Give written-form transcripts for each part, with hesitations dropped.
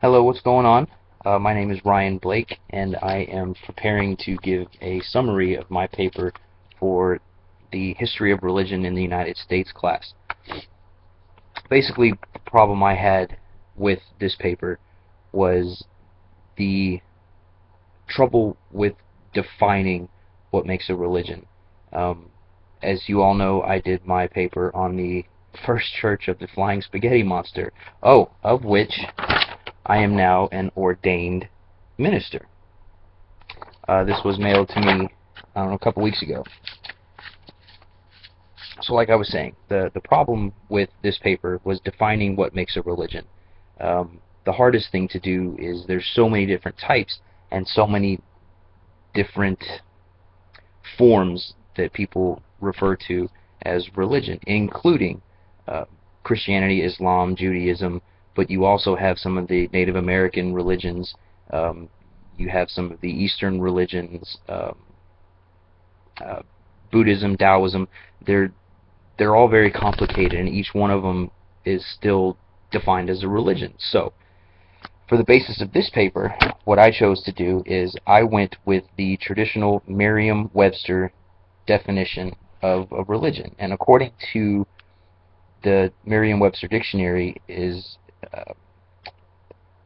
Hello, what's going on? My name is Ryan Blake, and I am preparing to give a summary of my paper for the History of Religion in the United States class. Basically, the problem I had with this paper was the trouble with defining what makes a religion. Um, as you all know, I did my paper on the First Church of the Flying Spaghetti Monster, of which I am now an ordained minister. This was mailed to me, I don't know, a couple weeks ago. So like I was saying, the problem with this paper was defining what makes a religion. The hardest thing to do is there's so many different types and so many different forms that people refer to as religion, including uh, Christianity, Islam, Judaism, but you also have some of the Native American religions, um, you have some of the Eastern religions, uh, Buddhism, Taoism. They're they're all very complicated, and each one of them is still defined as a religion. So, for the basis of this paper, what I chose to do is I went with the traditional Merriam-Webster definition of a religion, and according to the Merriam-Webster dictionary, is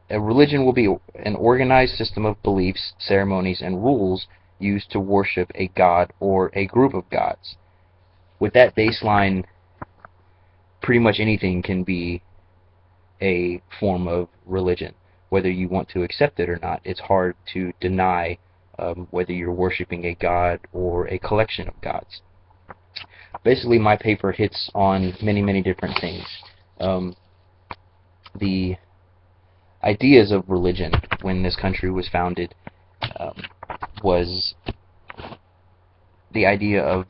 a religion will be an organized system of beliefs, ceremonies, and rules used to worship a god or a group of gods. With that baseline, pretty much anything can be a form of religion. Whether you want to accept it or not, it's hard to deny whether you're worshiping a god or a collection of gods. Basically, my paper hits on many, many different things. The ideas of religion when this country was founded um, was the idea of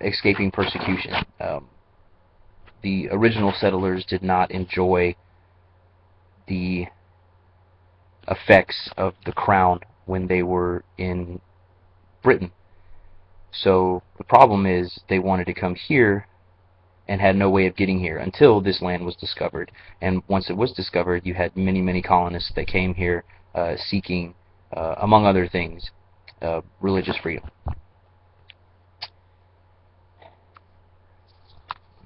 escaping persecution. The original settlers did not enjoy the effects of the crown when they were in Britain. So the problem is they wanted to come here and had no way of getting here until this land was discovered. And once it was discovered, you had many, many colonists that came here seeking, among other things, religious freedom.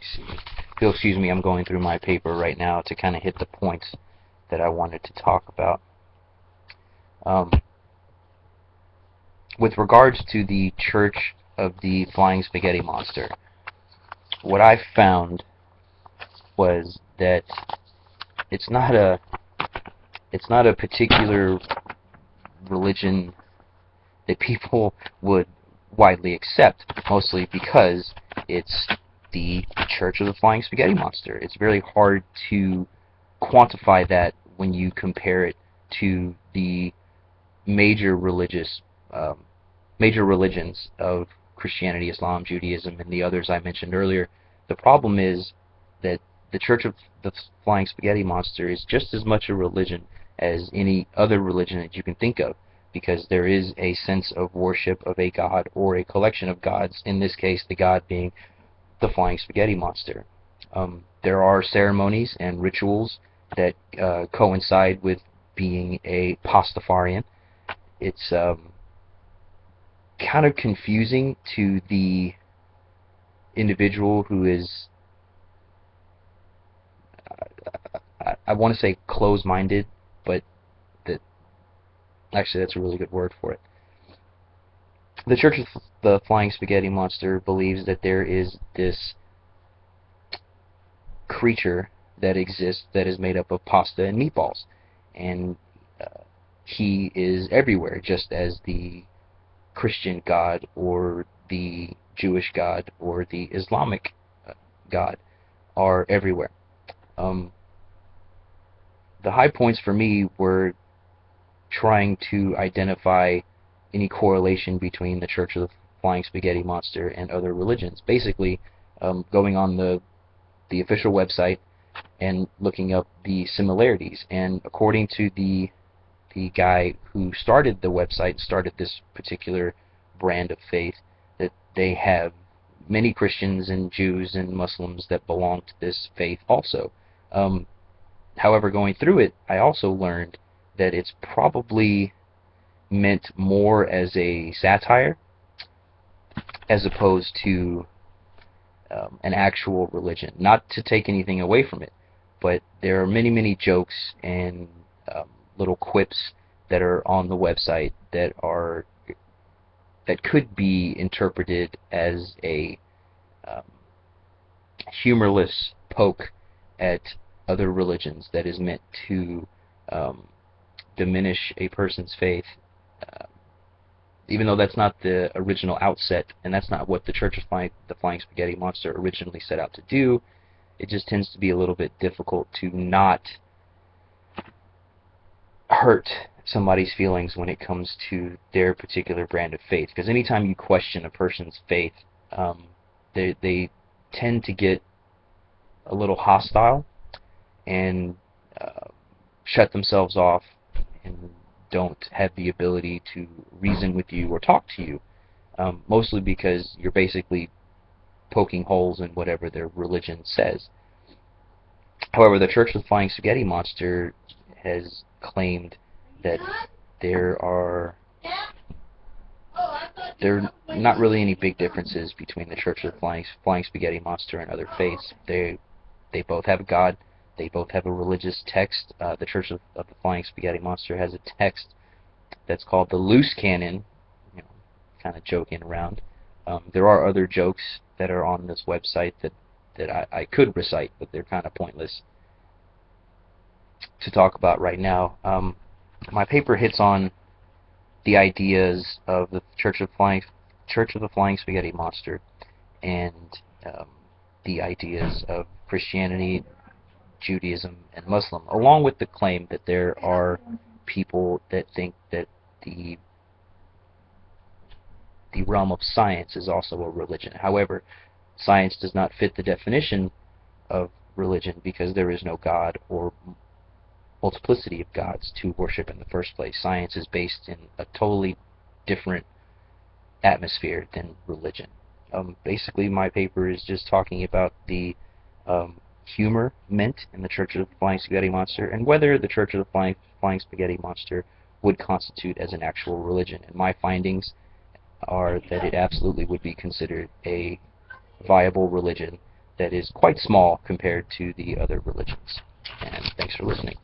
See. If you'll excuse me, I'm going through my paper right now to kind of hit the points that I wanted to talk about. Um, with regards to the Church of the Flying Spaghetti Monster, what I found was that it's not a particular religion that people would widely accept, mostly because it's the Church of the Flying Spaghetti Monster. It's very hard to quantify that when you compare it to the major religions of Christianity, Islam, Judaism, and the others I mentioned earlier. The problem is that the Church of the Flying Spaghetti Monster is just as much a religion as any other religion that you can think of, because there is a sense of worship of a god or a collection of gods, in this case the god being the Flying Spaghetti Monster. There are ceremonies and rituals that coincide with being a Pastafarian. It's kind of confusing to the individual who is, I want to say closed-minded, but actually that's a really good word for it. The Church of the Flying Spaghetti Monster believes that there is this creature that exists that is made up of pasta and meatballs, and he is everywhere, just as the Christian God or the Jewish God or the Islamic God are everywhere. The high points for me were trying to identify any correlation between the Church of the Flying Spaghetti Monster and other religions. Basically, going on the official website and looking up the similarities. And according to the guy who started the website, started this particular brand of faith, that they have many Christians and Jews and Muslims that belong to this faith also. However, going through it, I also learned that it's probably meant more as a satire as opposed to an actual religion. Not to take anything away from it, but there are many, many jokes and little quips that are on the website that could be interpreted as a um, humorless poke at other religions that is meant to um, diminish a person's faith, uh, even though that's not the original outset, and that's not what the Church of the Flying Spaghetti Monster originally set out to do. It just tends to be a little bit difficult to not hurt somebody's feelings when it comes to their particular brand of faith. Because anytime you question a person's faith, they tend to get a little hostile and shut themselves off and don't have the ability to reason with you or talk to you, mostly because you're basically poking holes in whatever their religion says. However, the Church of the Flying Spaghetti Monster has claimed that there are not really any big differences between the Church of the Flying Spaghetti Monster and other faiths. They both have a God. They both have a religious text. The Church of the Flying Spaghetti Monster has a text that's called the Loose Canon, you know, kind of joking around. There are other jokes that are on this website that I could recite, but they're kind of pointless to talk about right now. My paper hits on the ideas of the Church of the Flying Spaghetti Monster and the ideas of Christianity, Judaism, and Muslim, along with the claim that there are people that think that the realm of science is also a religion. However, science does not fit the definition of religion because there is no God or multiplicity of gods to worship in the first place. Science is based in a totally different atmosphere than religion. Basically, my paper is just talking about the humor meant in the Church of the Flying Spaghetti Monster and whether the Church of the Flying Spaghetti Monster would constitute as an actual religion. And my findings are that it absolutely would be considered a viable religion that is quite small compared to the other religions. And thanks for listening.